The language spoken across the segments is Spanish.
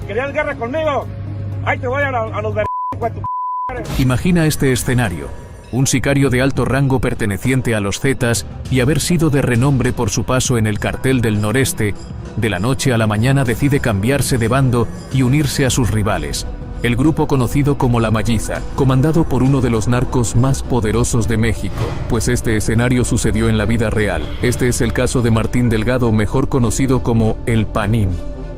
¿Querías guerra conmigo? Ahí te voy a los ver... Imagina este escenario. Un sicario de alto rango perteneciente a los Zetas y haber sido de renombre por su paso en el cartel del noreste, de la noche a la mañana decide cambiarse de bando y unirse a sus rivales, el grupo conocido como La Malliza, comandado por uno de los narcos más poderosos de México, pues este escenario sucedió en la vida real. Este es el caso de Martín Delgado, mejor conocido como El Panín,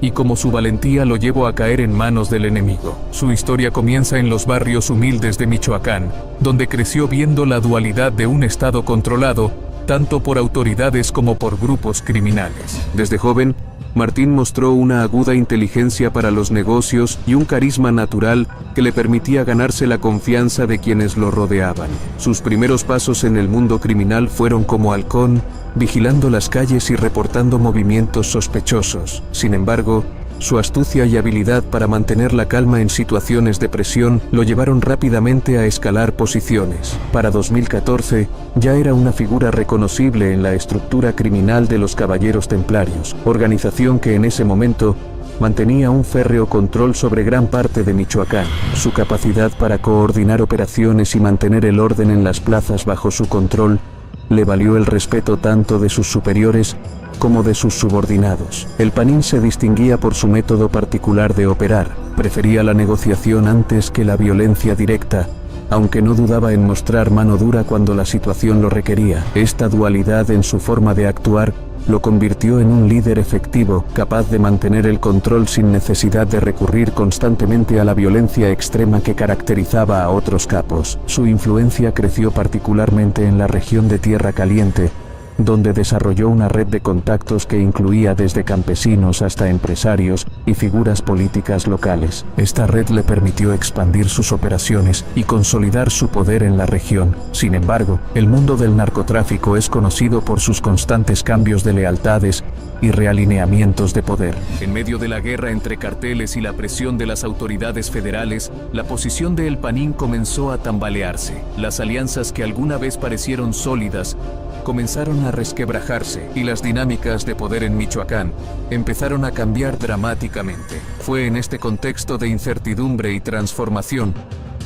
y como su valentía lo llevó a caer en manos del enemigo. Su historia comienza en los barrios humildes de Michoacán, donde creció viendo la dualidad de un estado controlado, tanto por autoridades como por grupos criminales. Desde joven, Martín mostró una aguda inteligencia para los negocios y un carisma natural que le permitía ganarse la confianza de quienes lo rodeaban. Sus primeros pasos en el mundo criminal fueron como halcón, vigilando las calles y reportando movimientos sospechosos. Sin embargo, su astucia y habilidad para mantener la calma en situaciones de presión lo llevaron rápidamente a escalar posiciones. Para 2014, ya era una figura reconocible en la estructura criminal de los Caballeros Templarios, organización que en ese momento mantenía un férreo control sobre gran parte de Michoacán. Su capacidad para coordinar operaciones y mantener el orden en las plazas bajo su control le valió el respeto tanto de sus superiores como de sus subordinados. El Panín se distinguía por su método particular de operar. Prefería la negociación antes que la violencia directa, aunque no dudaba en mostrar mano dura cuando la situación lo requería. Esta dualidad en su forma de actuar lo convirtió en un líder efectivo, capaz de mantener el control sin necesidad de recurrir constantemente a la violencia extrema que caracterizaba a otros capos. Su influencia creció particularmente en la región de Tierra Caliente, donde desarrolló una red de contactos que incluía desde campesinos hasta empresarios y figuras políticas locales. Esta red le permitió expandir sus operaciones y consolidar su poder en la región. Sin embargo, el mundo del narcotráfico es conocido por sus constantes cambios de lealtades y realineamientos de poder. En medio de la guerra entre carteles y la presión de las autoridades federales, la posición de El Panín comenzó a tambalearse. Las alianzas que alguna vez parecieron sólidas comenzaron a resquebrajarse y las dinámicas de poder en Michoacán empezaron a cambiar dramáticamente. Fue en este contexto de incertidumbre y transformación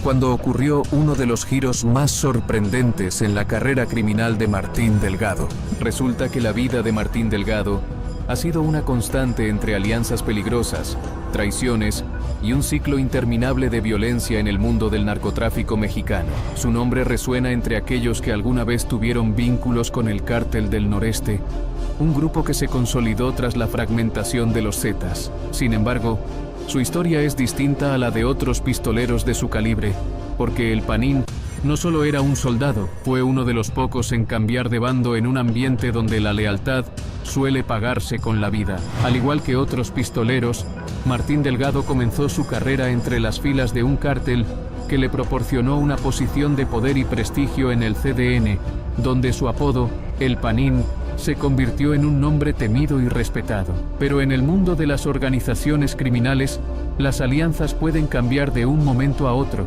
cuando ocurrió uno de los giros más sorprendentes en la carrera criminal de Martín Delgado. Resulta que la vida de Martín Delgado ha sido una constante entre alianzas peligrosas, traiciones y un ciclo interminable de violencia en el mundo del narcotráfico mexicano. Su nombre resuena entre aquellos que alguna vez tuvieron vínculos con el Cártel del Noreste, un grupo que se consolidó tras la fragmentación de los Zetas. Sin embargo, su historia es distinta a la de otros pistoleros de su calibre, porque El Panín no solo era un soldado, fue uno de los pocos en cambiar de bando en un ambiente donde la lealtad suele pagarse con la vida. Al igual que otros pistoleros, Martín Delgado comenzó su carrera entre las filas de un cártel que le proporcionó una posición de poder y prestigio en el CDN, donde su apodo, El Panín, se convirtió en un nombre temido y respetado. Pero en el mundo de las organizaciones criminales, las alianzas pueden cambiar de un momento a otro,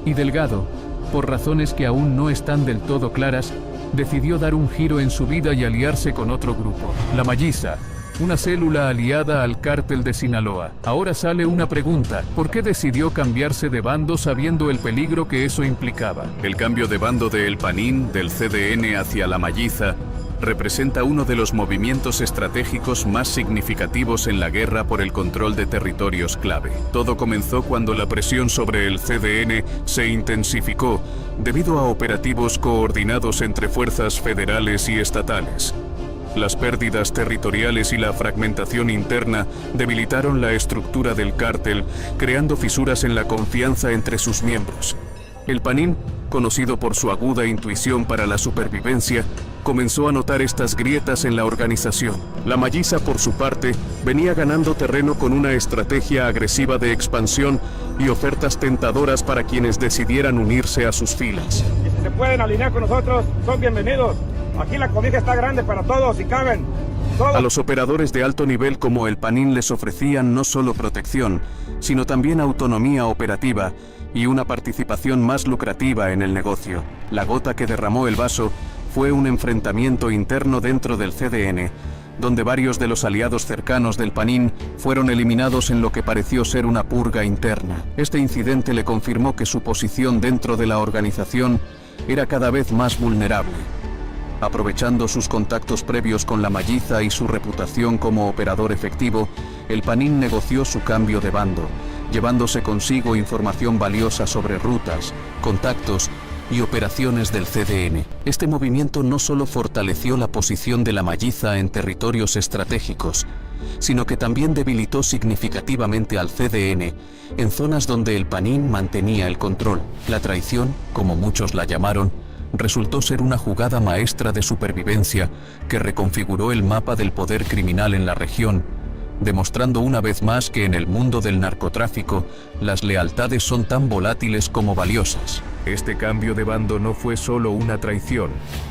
y Delgado, por razones que aún no están del todo claras, decidió dar un giro en su vida y aliarse con otro grupo, La Malliza, una célula aliada al Cártel de Sinaloa. Ahora sale una pregunta: ¿por qué decidió cambiarse de bando sabiendo el peligro que eso implicaba? El cambio de bando de El Panín, del CDN hacia La Malliza, representa uno de los movimientos estratégicos más significativos en la guerra por el control de territorios clave. Todo comenzó cuando la presión sobre el CDN se intensificó debido a operativos coordinados entre fuerzas federales y estatales. Las pérdidas territoriales y la fragmentación interna debilitaron la estructura del cártel, creando fisuras en la confianza entre sus miembros. El Panín, conocido por su aguda intuición para la supervivencia, comenzó a notar estas grietas en la organización. La Malliza, por su parte, venía ganando terreno con una estrategia agresiva de expansión y ofertas tentadoras para quienes decidieran unirse a sus filas. Y si se pueden alinear con nosotros, son bienvenidos. Aquí la cobija está grande para todos y caben. A los operadores de alto nivel como El Panín les ofrecían no solo protección, sino también autonomía operativa y una participación más lucrativa en el negocio. La gota que derramó el vaso fue un enfrentamiento interno dentro del CDN, donde varios de los aliados cercanos del Panin fueron eliminados en lo que pareció ser una purga interna. Este incidente le confirmó que su posición dentro de la organización era cada vez más vulnerable. Aprovechando sus contactos previos con la Malliza y su reputación como operador efectivo, el Panin negoció su cambio de bando, llevándose consigo información valiosa sobre rutas, contactos y operaciones del CDN. Este movimiento no solo fortaleció la posición de la Malliza en territorios estratégicos, sino que también debilitó significativamente al CDN en zonas donde el Panin mantenía el control. La traición, como muchos la llamaron, resultó ser una jugada maestra de supervivencia que reconfiguró el mapa del poder criminal en la región, demostrando una vez más que en el mundo del narcotráfico las lealtades son tan volátiles como valiosas. Este cambio de bando no fue solo una traición,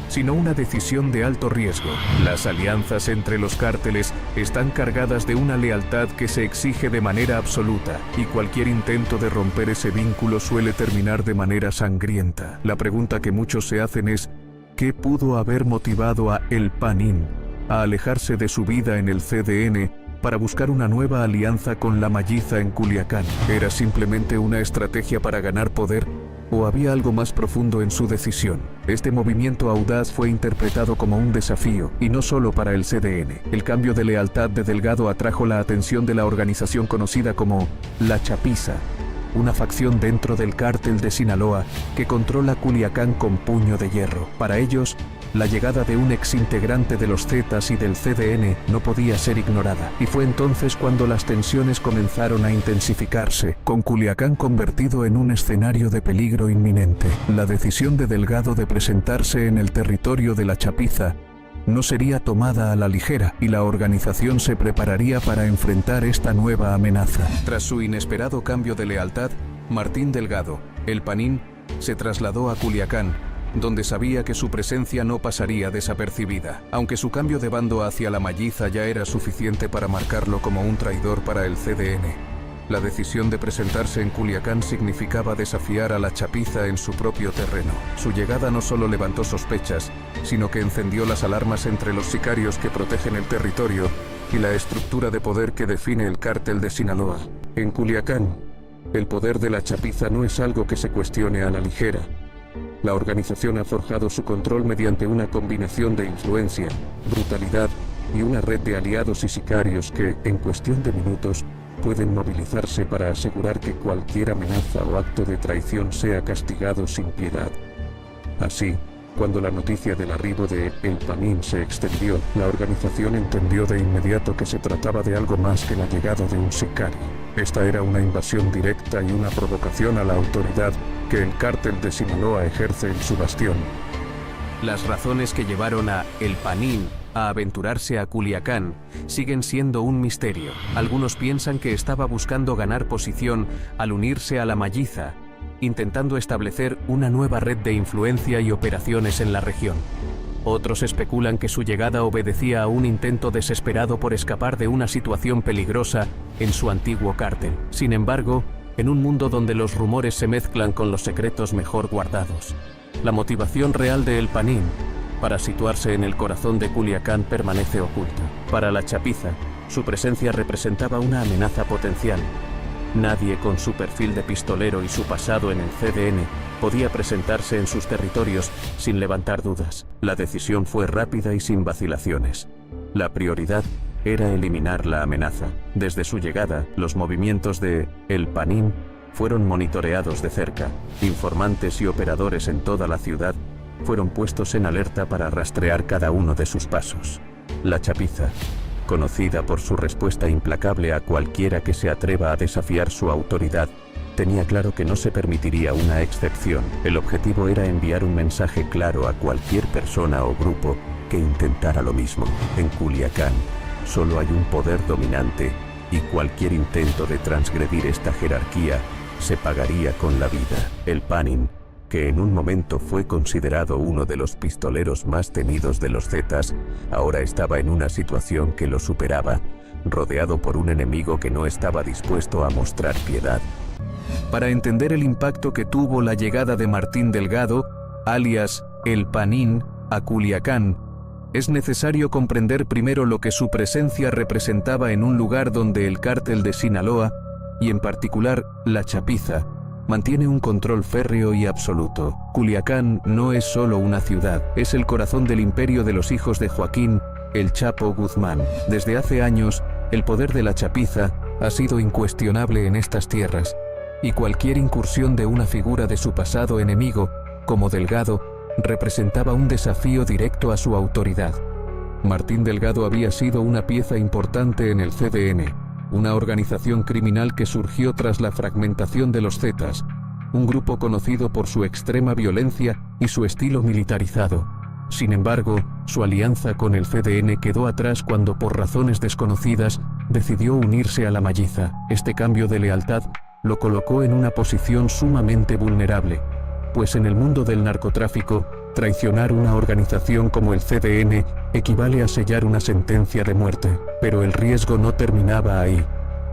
sino una decisión de alto riesgo. Las alianzas entre los cárteles están cargadas de una lealtad que se exige de manera absoluta, y cualquier intento de romper ese vínculo suele terminar de manera sangrienta. La pregunta que muchos se hacen es, ¿qué pudo haber motivado a El Panin a alejarse de su vida en el CDN para buscar una nueva alianza con la Malliza en Culiacán? ¿Era simplemente una estrategia para ganar poder? ¿O había algo más profundo en su decisión? Este movimiento audaz fue interpretado como un desafío, y no solo para el CDN. El cambio de lealtad de Delgado atrajo la atención de la organización conocida como La Chapiza, una facción dentro del cártel de Sinaloa que controla Culiacán con puño de hierro. Para ellos, la llegada de un exintegrante de los Zetas y del CDN no podía ser ignorada, y fue entonces cuando las tensiones comenzaron a intensificarse, con Culiacán convertido en un escenario de peligro inminente. La decisión de Delgado de presentarse en el territorio de La Chapiza no sería tomada a la ligera, y la organización se prepararía para enfrentar esta nueva amenaza. Tras su inesperado cambio de lealtad, Martín Delgado, el Panin, se trasladó a Culiacán, donde sabía que su presencia no pasaría desapercibida. Aunque su cambio de bando hacia la Malliza ya era suficiente para marcarlo como un traidor para el CDN, la decisión de presentarse en Culiacán significaba desafiar a La Chapiza en su propio terreno. Su llegada no solo levantó sospechas, sino que encendió las alarmas entre los sicarios que protegen el territorio y la estructura de poder que define el cártel de Sinaloa. En Culiacán, el poder de La Chapiza no es algo que se cuestione a la ligera. La organización ha forjado su control mediante una combinación de influencia, brutalidad y una red de aliados y sicarios que, en cuestión de minutos, pueden movilizarse para asegurar que cualquier amenaza o acto de traición sea castigado sin piedad. Así, cuando la noticia del arribo de El Panin se extendió, la organización entendió de inmediato que se trataba de algo más que la llegada de un sicario. Esta era una invasión directa y una provocación a la autoridad que el cártel de Sinaloa ejerce en su bastión. Las razones que llevaron a El Panin a aventurarse a Culiacán siguen siendo un misterio. Algunos piensan que estaba buscando ganar posición al unirse a la Malliza, intentando establecer una nueva red de influencia y operaciones en la región. Otros especulan que su llegada obedecía a un intento desesperado por escapar de una situación peligrosa en su antiguo cártel. Sin embargo, en un mundo donde los rumores se mezclan con los secretos mejor guardados, la motivación real de El Panin para situarse en el corazón de Culiacán permanece oculta. Para La Chapiza, su presencia representaba una amenaza potencial. Nadie con su perfil de pistolero y su pasado en el CDN podía presentarse en sus territorios sin levantar dudas. La decisión fue rápida y sin vacilaciones. La prioridad era eliminar la amenaza. Desde su llegada, los movimientos de El Panin fueron monitoreados de cerca. Informantes y operadores en toda la ciudad fueron puestos en alerta para rastrear cada uno de sus pasos. La Chapiza, conocida por su respuesta implacable a cualquiera que se atreva a desafiar su autoridad, tenía claro que no se permitiría una excepción. El objetivo era enviar un mensaje claro a cualquier persona o grupo que intentara lo mismo. En Culiacán, solo hay un poder dominante, y cualquier intento de transgredir esta jerarquía se pagaría con la vida. El Panin, que en un momento fue considerado uno de los pistoleros más temidos de los Zetas, ahora estaba en una situación que lo superaba, rodeado por un enemigo que no estaba dispuesto a mostrar piedad. Para entender el impacto que tuvo la llegada de Martín Delgado, alias El Panin, a Culiacán, Es necesario comprender primero lo que su presencia representaba en un lugar donde el cártel de Sinaloa, y en particular la Chapiza, mantiene un control férreo y absoluto. Culiacán no es solo una ciudad, es el corazón del imperio de los hijos de Joaquín, el Chapo Guzmán. Desde hace años, el poder de la Chapiza ha sido incuestionable en estas tierras, y cualquier incursión de una figura de su pasado enemigo, como Delgado, representaba un desafío directo a su autoridad. Martín Delgado había sido una pieza importante en el CDN, una organización criminal que surgió tras la fragmentación de los Zetas, un grupo conocido por su extrema violencia y su estilo militarizado. Sin embargo, su alianza con el CDN quedó atrás cuando, por razones desconocidas, decidió unirse a la Malliza. Este cambio de lealtad lo colocó en una posición sumamente vulnerable, pues en el mundo del narcotráfico, traicionar una organización como el CDN equivale a sellar una sentencia de muerte. Pero el riesgo no terminaba ahí.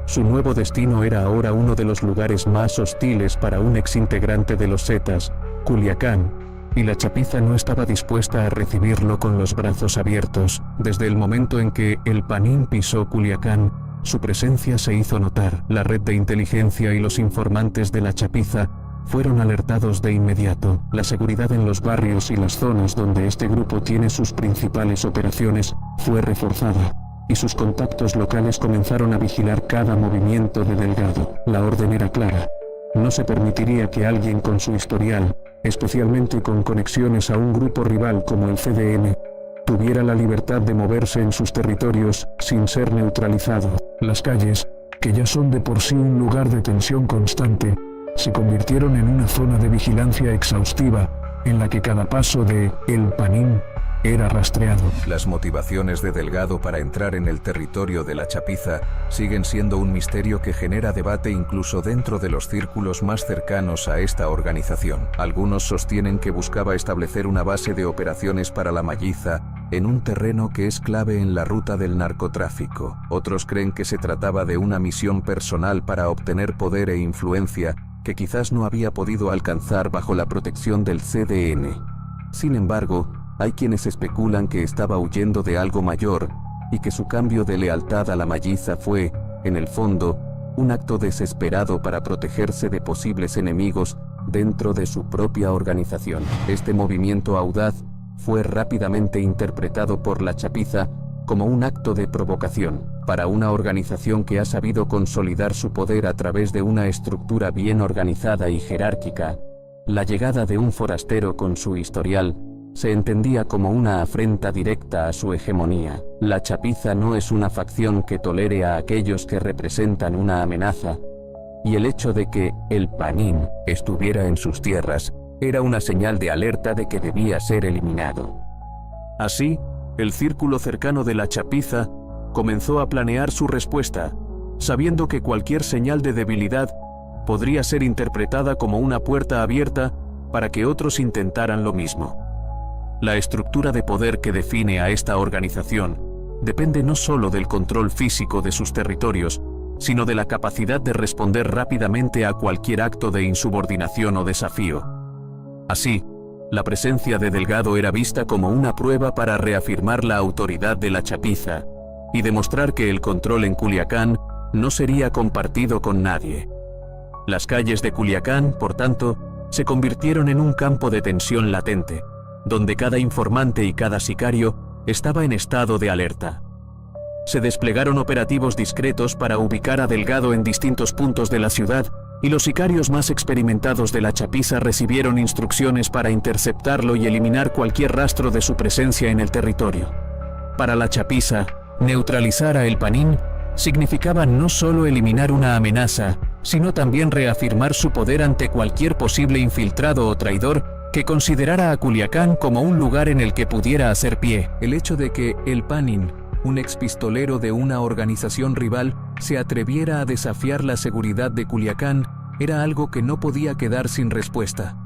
Su nuevo destino era ahora uno de los lugares más hostiles para un exintegrante de los Zetas, Culiacán, y la Chapiza no estaba dispuesta a recibirlo con los brazos abiertos. Desde el momento en que el Panín pisó Culiacán, su presencia se hizo notar. La red de inteligencia y los informantes de la Chapiza fueron alertados de inmediato. La seguridad en los barrios y las zonas donde este grupo tiene sus principales operaciones fue reforzada, y sus contactos locales comenzaron a vigilar cada movimiento de Delgado. La orden era clara: no se permitiría que alguien con su historial, especialmente con conexiones a un grupo rival como el CDN, tuviera la libertad de moverse en sus territorios sin ser neutralizado. Las calles, que ya son de por sí un lugar de tensión constante, se convirtieron en una zona de vigilancia exhaustiva, en la que cada paso de El Panín era rastreado. Las motivaciones de Delgado para entrar en el territorio de la Chapiza siguen siendo un misterio que genera debate incluso dentro de los círculos más cercanos a esta organización. Algunos sostienen que buscaba establecer una base de operaciones para la Malliza en un terreno que es clave en la ruta del narcotráfico. Otros creen que se trataba de una misión personal para obtener poder e influencia que quizás no había podido alcanzar bajo la protección del CDN. Sin embargo, hay quienes especulan que estaba huyendo de algo mayor y que su cambio de lealtad a la Malliza fue, en el fondo, un acto desesperado para protegerse de posibles enemigos dentro de su propia organización. Este movimiento audaz fue rápidamente interpretado por la Chapiza como un acto de provocación. Para una organización que ha sabido consolidar su poder a través de una estructura bien organizada y jerárquica, la llegada de un forastero con su historial se entendía como una afrenta directa a su hegemonía. La Chapiza no es una facción que tolere a aquellos que representan una amenaza, y el hecho de que El Panín estuviera en sus tierras era una señal de alerta de que debía ser eliminado. Así, el círculo cercano de la Chapiza comenzó a planear su respuesta, sabiendo que cualquier señal de debilidad podría ser interpretada como una puerta abierta para que otros intentaran lo mismo. La estructura de poder que define a esta organización depende no solo del control físico de sus territorios, sino de la capacidad de responder rápidamente a cualquier acto de insubordinación o desafío. Así, la presencia de Delgado era vista como una prueba para reafirmar la autoridad de la Chapiza y demostrar que el control en Culiacán no sería compartido con nadie. Las calles de Culiacán, por tanto, se convirtieron en un campo de tensión latente, donde cada informante y cada sicario estaba en estado de alerta. Se desplegaron operativos discretos para ubicar a Delgado en distintos puntos de la ciudad, y los sicarios más experimentados de la Chapiza recibieron instrucciones para interceptarlo y eliminar cualquier rastro de su presencia en el territorio. Para la Chapiza, neutralizar a El Panín significaba no solo eliminar una amenaza, sino también reafirmar su poder ante cualquier posible infiltrado o traidor que considerara a Culiacán como un lugar en el que pudiera hacer pie. El hecho de que El Panín, un expistolero de una organización rival, se atreviera a desafiar la seguridad de Culiacán era algo que no podía quedar sin respuesta.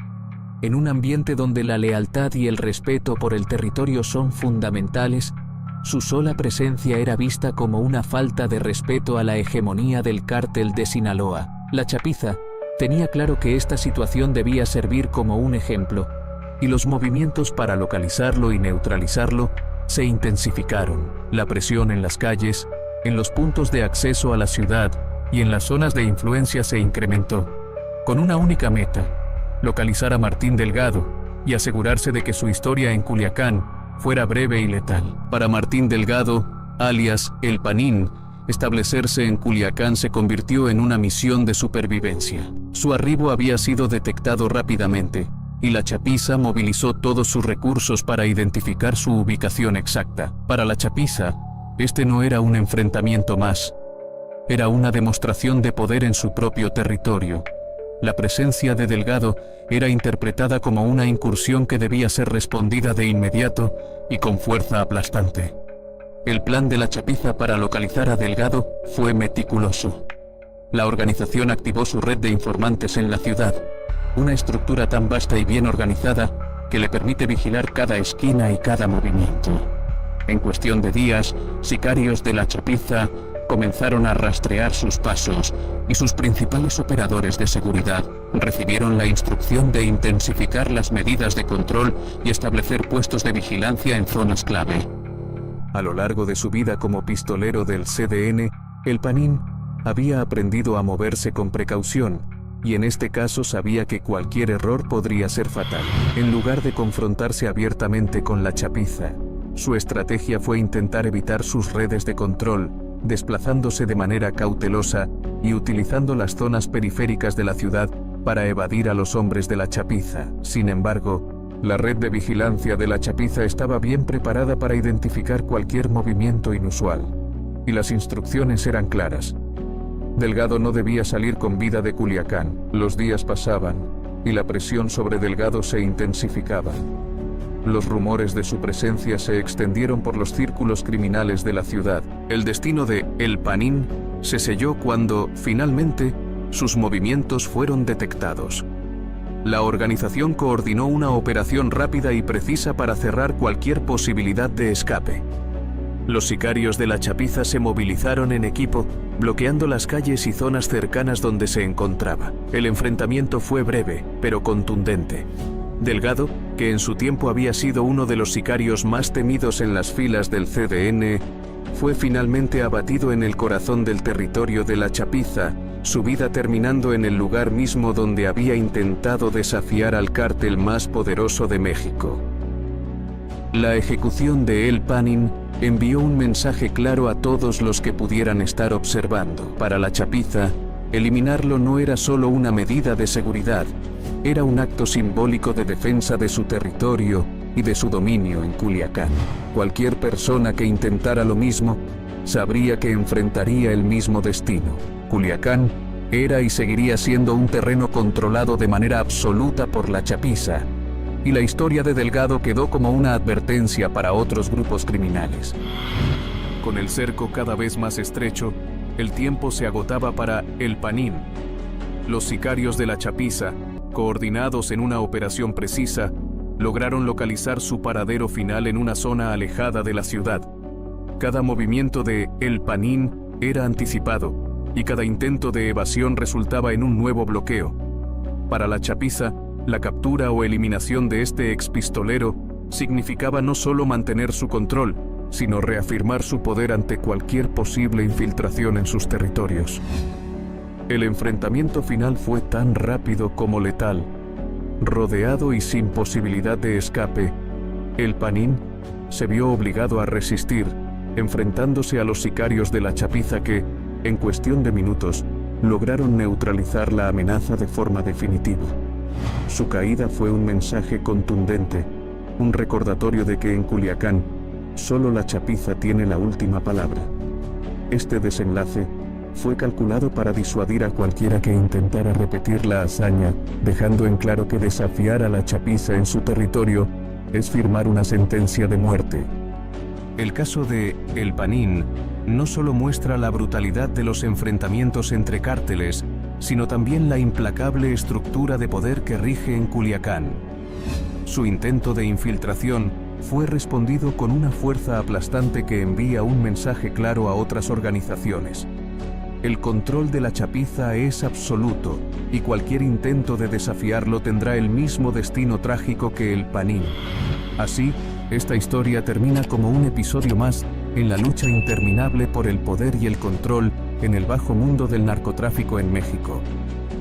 En un ambiente donde la lealtad y el respeto por el territorio son fundamentales, su sola presencia era vista como una falta de respeto a la hegemonía del cártel de Sinaloa. La Chapiza tenía claro que esta situación debía servir como un ejemplo, y los movimientos para localizarlo y neutralizarlo se intensificaron. La presión en las calles, en los puntos de acceso a la ciudad y en las zonas de influencia se incrementó, con una única meta: localizar a Martín Delgado y asegurarse de que su historia en Culiacán fuera breve y letal. Para Martín Delgado, alias El Panín, establecerse en Culiacán se convirtió en una misión de supervivencia. Su arribo había sido detectado rápidamente, y la chapiza movilizó todos sus recursos para identificar su ubicación exacta. Para la chapiza, este no era un enfrentamiento más, era una demostración de poder en su propio territorio. La presencia de Delgado era interpretada como una incursión que debía ser respondida de inmediato y con fuerza aplastante. El plan de la chapiza para localizar a Delgado fue meticuloso. La organización activó su red de informantes en la ciudad, una estructura tan vasta y bien organizada que le permite vigilar cada esquina y cada movimiento. En cuestión de días, sicarios de la chapiza comenzaron a rastrear sus pasos y sus principales operadores de seguridad recibieron la instrucción de intensificar las medidas de control y establecer puestos de vigilancia en zonas clave. A lo largo de su vida como pistolero del CDN, El Panín había aprendido a moverse con precaución, y en este caso sabía que cualquier error podría ser fatal. En lugar de confrontarse abiertamente con la chapiza, su estrategia fue intentar evitar sus redes de control, desplazándose de manera cautelosa y utilizando las zonas periféricas de la ciudad para evadir a los hombres de la chapiza. Sin embargo, la red de vigilancia de la chapiza estaba bien preparada para identificar cualquier movimiento inusual, y las instrucciones eran claras. Delgado no debía salir con vida de Culiacán. Los días pasaban, y la presión sobre Delgado se intensificaba. Los rumores de su presencia se extendieron por los círculos criminales de la ciudad. El destino de El Panín se selló cuando, finalmente, sus movimientos fueron detectados. La organización coordinó una operación rápida y precisa para cerrar cualquier posibilidad de escape. Los sicarios de la chapiza se movilizaron en equipo, bloqueando las calles y zonas cercanas donde se encontraba. El enfrentamiento fue breve, pero contundente. Delgado, que en su tiempo había sido uno de los sicarios más temidos en las filas del CDN, fue finalmente abatido en el corazón del territorio de la chapiza, su vida terminando en el lugar mismo donde había intentado desafiar al cártel más poderoso de México. La ejecución de El Panín envió un mensaje claro a todos los que pudieran estar observando. Para la chapiza, eliminarlo no era solo una medida de seguridad, era un acto simbólico de defensa de su territorio y de su dominio en Culiacán. Cualquier persona que intentara lo mismo sabría que enfrentaría el mismo destino. Culiacán era y seguiría siendo un terreno controlado de manera absoluta por la chapiza, y la historia de Delgado quedó como una advertencia para otros grupos criminales. Con el cerco cada vez más estrecho, el tiempo se agotaba para El Panín. Los sicarios de la chapiza, coordinados en una operación precisa, lograron localizar su paradero final en una zona alejada de la ciudad. Cada movimiento de El Panín era anticipado, y cada intento de evasión resultaba en un nuevo bloqueo. Para la chapiza, la captura o eliminación de este expistolero significaba no solo mantener su control, sino reafirmar su poder ante cualquier posible infiltración en sus territorios. El enfrentamiento final fue tan rápido como letal. Rodeado y sin posibilidad de escape, El Panín se vio obligado a resistir, enfrentándose a los sicarios de la chapiza que, en cuestión de minutos, lograron neutralizar la amenaza de forma definitiva. Su caída fue un mensaje contundente, un recordatorio de que en Culiacán, solo la chapiza tiene la última palabra. Este desenlace fue calculado para disuadir a cualquiera que intentara repetir la hazaña, dejando en claro que desafiar a la chapiza en su territorio es firmar una sentencia de muerte. El caso de El Panín no solo muestra la brutalidad de los enfrentamientos entre cárteles, sino también la implacable estructura de poder que rige en Culiacán. Su intento de infiltración fue respondido con una fuerza aplastante que envía un mensaje claro a otras organizaciones. El control de la chapiza es absoluto, y cualquier intento de desafiarlo tendrá el mismo destino trágico que El Panín. Así, Esta historia termina como un episodio más en la lucha interminable por el poder y el control en el bajo mundo del narcotráfico en México.